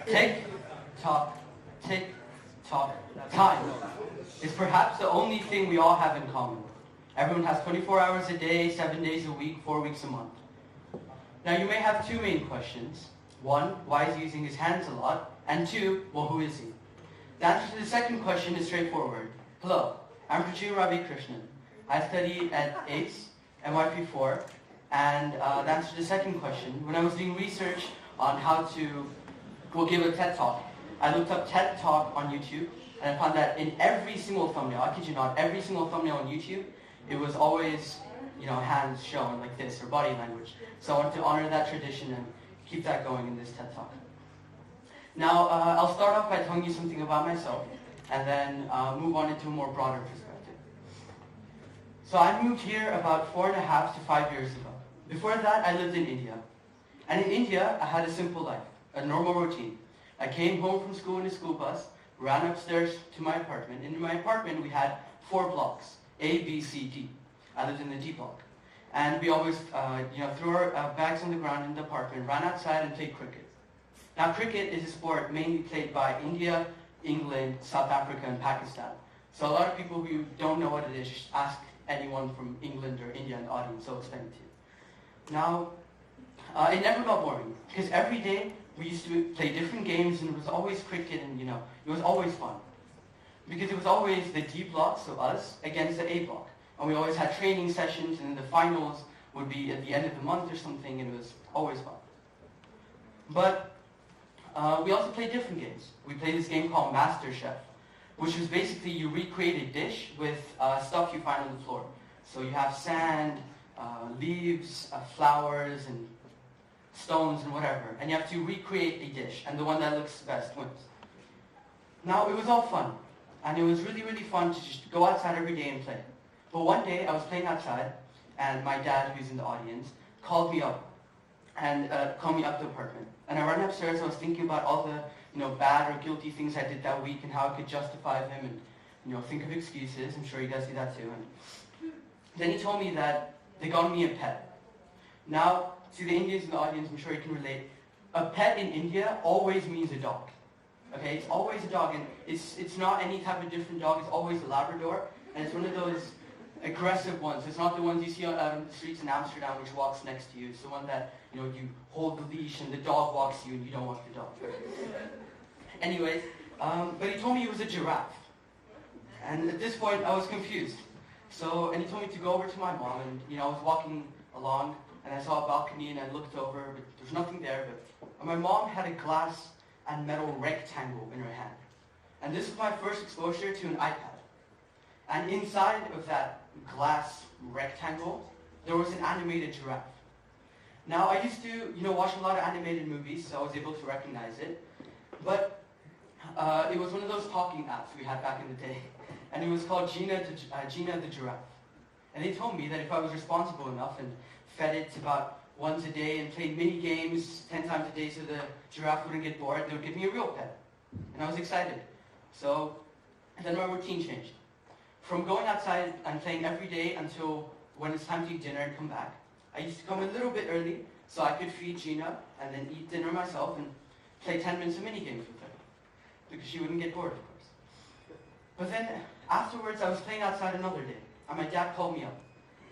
Tick, tock, tick, tock. Time is perhaps the only thing we all have in common. Everyone has 24 hours a day, 7 days a week, 4 weeks a month. Now you may have two main questions. One, why is he using his hands a lot? And two, well, who is he? The answer to the second question is straightforward. Hello, I'm Pradyun Ravi Krishnan. I study at AICS, NYP4, and the answer to the second question, when I was doing research on how to give a TED Talk, I looked up TED Talk on YouTube, and I found that in every single thumbnail, I kid you not, every single thumbnail on YouTube, it was always, hands shown like this, or body language. So I wanted to honor that tradition and keep that going in this TED Talk. Now, I'll start off by telling you something about myself, and then move on into a more broader perspective. So I moved here about 4.5 to 5 years ago. Before that, I lived in India. And in India, I had a simple life, a normal routine. I came home from school in a school bus, ran upstairs to my apartment. In my apartment, we had 4 blocks, A, B, C, D. I lived in the D block. And we always, threw our bags on the ground in the apartment, ran outside and played cricket. Now, cricket is a sport mainly played by India, England, South Africa, and Pakistan. So a lot of people who don't know what it is, just ask anyone from England or India in the audience, they'll explain it to you. Now, it never got boring, because every day we used to play different games, and it was always cricket, and it was always fun. Because it was always the D block, so us, against the A block. And we always had training sessions, and then the finals would be at the end of the month or something, and it was always fun. But we also played different games. We played this game called MasterChef, which was basically you recreate a dish with stuff you find on the floor. So you have sand, leaves, flowers, and stones, and whatever. And you have to recreate a dish, and the one that looks best wins. Now, it was all fun. And it was really, really fun to just go outside every day and play. But one day, I was playing outside, and my dad, who's in the audience, called me up. And called me up to the apartment. And I ran upstairs, I was thinking about all the bad or guilty things I did that week and how I could justify them and think of excuses. I'm sure you guys do that too. And then he told me that they got me a pet. Now, to the Indians in the audience, I'm sure you can relate. A pet in India always means a dog. Okay, it's always a dog, and it's not any type of different dog, it's always a Labrador, and it's one of those aggressive ones. It's not the ones you see on the streets in Amsterdam which walks next to you. It's the one that, you hold the leash and the dog walks you and you don't walk the dog. Anyways, but he told me he was a giraffe. And at this point, I was confused. And he told me to go over to my mom, and, I was walking along, and I saw a balcony, and I looked over, but there's nothing there. But my mom had a glass and metal rectangle in her hand. And this was my first exposure to an iPad. And inside of that glass rectangle, there was an animated giraffe. Now, I used to, watch a lot of animated movies, so I was able to recognize it. But it was one of those talking apps we had back in the day. And it was called Gina the Giraffe. And they told me that if I was responsible enough and fed it about once a day and played mini games 10 times a day so the giraffe wouldn't get bored, they would give me a real pet. And I was excited. So then my routine changed. From going outside and playing every day until when it's time to eat dinner and come back, I used to come a little bit early so I could feed Gina and then eat dinner myself and play 10 minutes of mini games with her. Because she wouldn't get bored, of course. But then afterwards I was playing outside another day, and my dad called me up.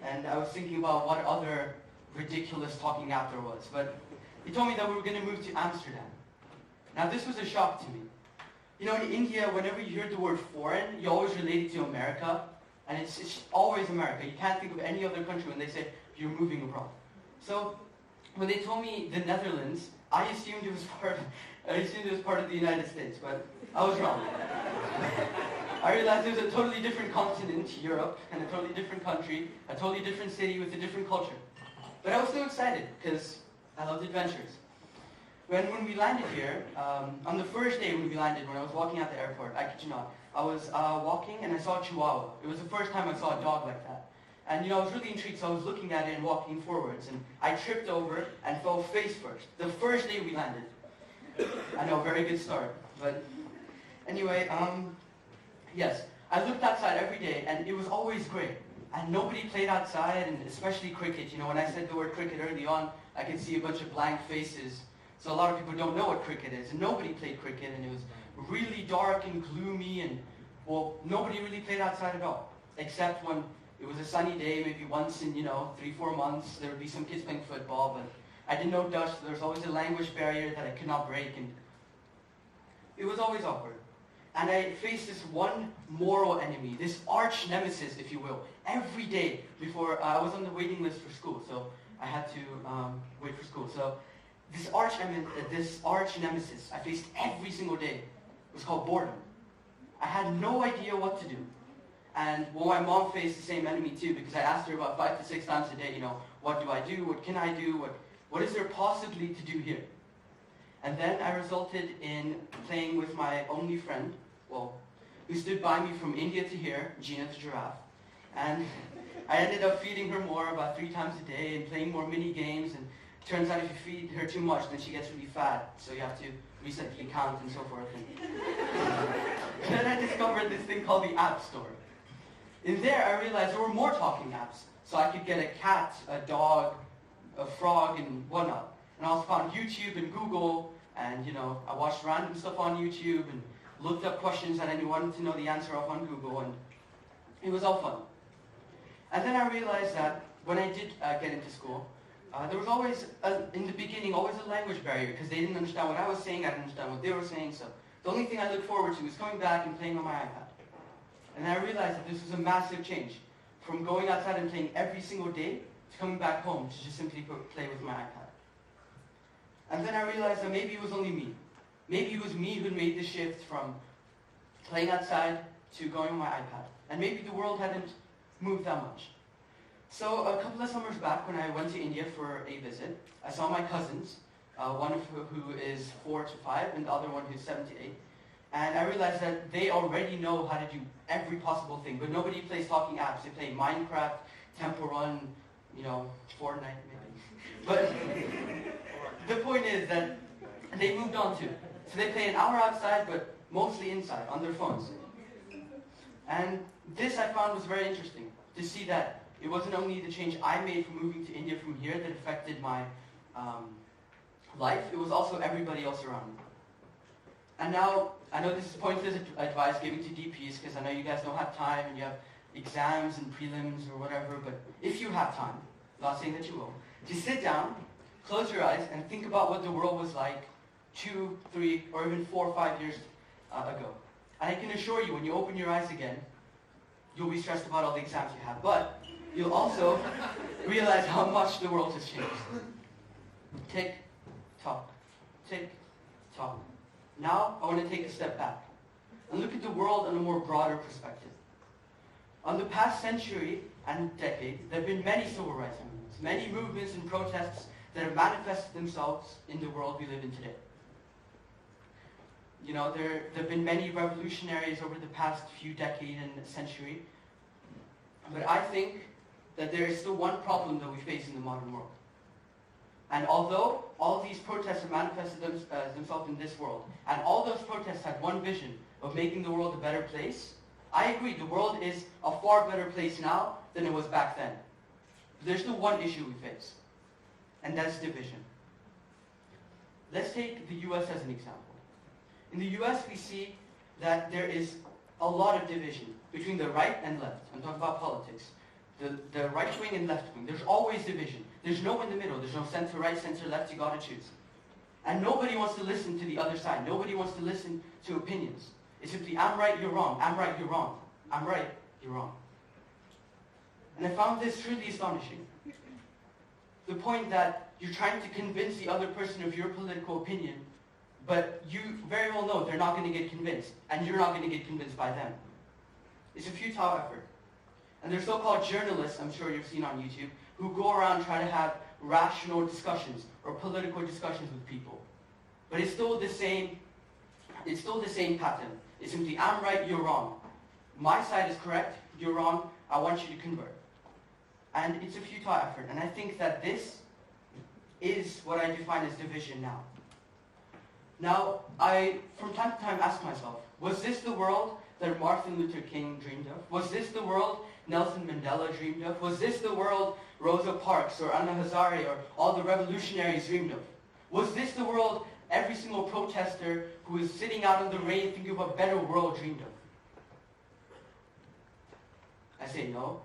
And I was thinking about what other ridiculous talking app there was. But he told me that we were going to move to Amsterdam. Now this was a shock to me. In India, whenever you hear the word foreign, you always relate it to America. And it's always America. You can't think of any other country when they say you're moving abroad. So when they told me the Netherlands, I assumed it was part of the United States, but I was wrong. I realized it was a totally different continent, Europe, and a totally different country, a totally different city with a different culture. But I was so excited because I loved adventures. When we landed here, on the first day when we landed, when I was walking out the airport, I kid you not, I was walking and I saw a Chihuahua. It was the first time I saw a dog like that. And I was really intrigued, so I was looking at it and walking forwards, and I tripped over and fell face first. The first day we landed. I know, very good start. But anyway, yes, I looked outside every day, and it was always great. And nobody played outside, and especially cricket. When I said the word cricket early on, I could see a bunch of blank faces. So a lot of people don't know what cricket is, and nobody played cricket, and it was really dark and gloomy, and, well, nobody really played outside at all, except when it was a sunny day, maybe once in, 3-4 months, there would be some kids playing football, but I didn't know Dutch, so there was always a language barrier that I could not break, and it was always awkward. And I faced this one moral enemy, this arch nemesis, if you will, every day before I was on the waiting list for school, so I had to wait for school. So this arch nemesis I faced every single day was called boredom. I had no idea what to do. And well, my mom faced the same enemy too, because I asked her about 5 to 6 times a day, what do I do? What can I do? What is there possibly to do here? And then I resulted in playing with my only friend, who stood by me from India to here, Gina the Giraffe. And I ended up feeding her more, about 3 times a day, and playing more mini games. And it turns out if you feed her too much, then she gets really fat. So you have to reset the account and so forth. And then I discovered this thing called the App Store. In there, I realized there were more talking apps. So I could get a cat, a dog, a frog, and whatnot. And I also found YouTube and Google, and I watched random stuff on YouTube, and looked up questions that I wanted to know the answer of on Google, and it was all fun. And then I realized that when I did get into school, there was always, in the beginning, always a language barrier, because they didn't understand what I was saying, I didn't understand what they were saying, so the only thing I looked forward to was coming back and playing on my iPad. And I realized that this was a massive change, from going outside and playing every single day, to coming back home to just simply play with my iPad. And then I realized that maybe it was only me. Maybe it was me who made the shift from playing outside to going on my iPad. And maybe the world hadn't moved that much. So a couple of summers back, when I went to India for a visit, I saw my cousins, one of who is 4 to 5, and the other one who's 7 to 8. And I realized that they already know how to do every possible thing, but nobody plays talking apps. They play Minecraft, Temple Run, Fortnite maybe. But the point is that they moved on too. So they play an hour outside, but mostly inside, on their phones. And this I found was very interesting, to see that it wasn't only the change I made from moving to India from here that affected my life, it was also everybody else around me. And now, I know this is pointless advice given to DPs, because I know you guys don't have time, and you have exams and prelims or whatever, but if you have time, not saying that you will, just sit down, close your eyes, and think about what the world was like 2, 3, or even 4 or 5 years ago. And I can assure you, when you open your eyes again, you'll be stressed about all the exams you have, but you'll also realize how much the world has changed. Tick, tock, tick, tock. Now, I want to take a step back and look at the world on a more broader perspective. On the past century and decade, there have been many civil rights movements, many movements and protests that have manifested themselves in the world we live in today. There have been many revolutionaries over the past few decades and century, but I think that there is still one problem that we face in the modern world. And although all these protests have manifested themselves in this world, and all those protests had one vision of making the world a better place, I agree, the world is a far better place now than it was back then. But there's still one issue we face, and that's division. Let's take the US as an example. In the US, we see that there is a lot of division between the right and left. I'm talking about politics. The right wing and left wing. There's always division. There's no in the middle. There's no center right, center left. You gotta choose. And nobody wants to listen to the other side. Nobody wants to listen to opinions. It's simply, I'm right, you're wrong. I'm right, you're wrong. I'm right, you're wrong. And I found this truly astonishing. The point that you're trying to convince the other person of your political opinion, but you very well know they're not going to get convinced, and you're not going to get convinced by them. It's a futile effort. And there's so-called journalists, I'm sure you've seen on YouTube, who go around trying to have rational discussions or political discussions with people. But it's still the same pattern. It's simply, I'm right, you're wrong. My side is correct, you're wrong, I want you to convert. And it's a futile effort. And I think that this is what I define as division now. Now, I, from time to time, ask myself, was this the world that Martin Luther King dreamed of? Was this the world Nelson Mandela dreamed of? Was this the world Rosa Parks or Anna Hazare or all the revolutionaries dreamed of? Was this the world every single protester who is sitting out in the rain thinking of a better world dreamed of? I say no.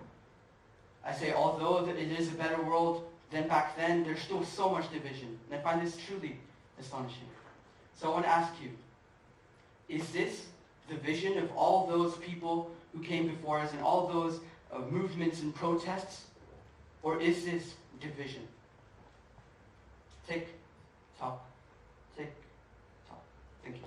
I say although it is a better world than back then, there's still so much division. And I find this truly astonishing. So I want to ask you, is this the vision of all those people who came before us and all those movements and protests? Or is this division? Tick, tock, tick, tock. Thank you.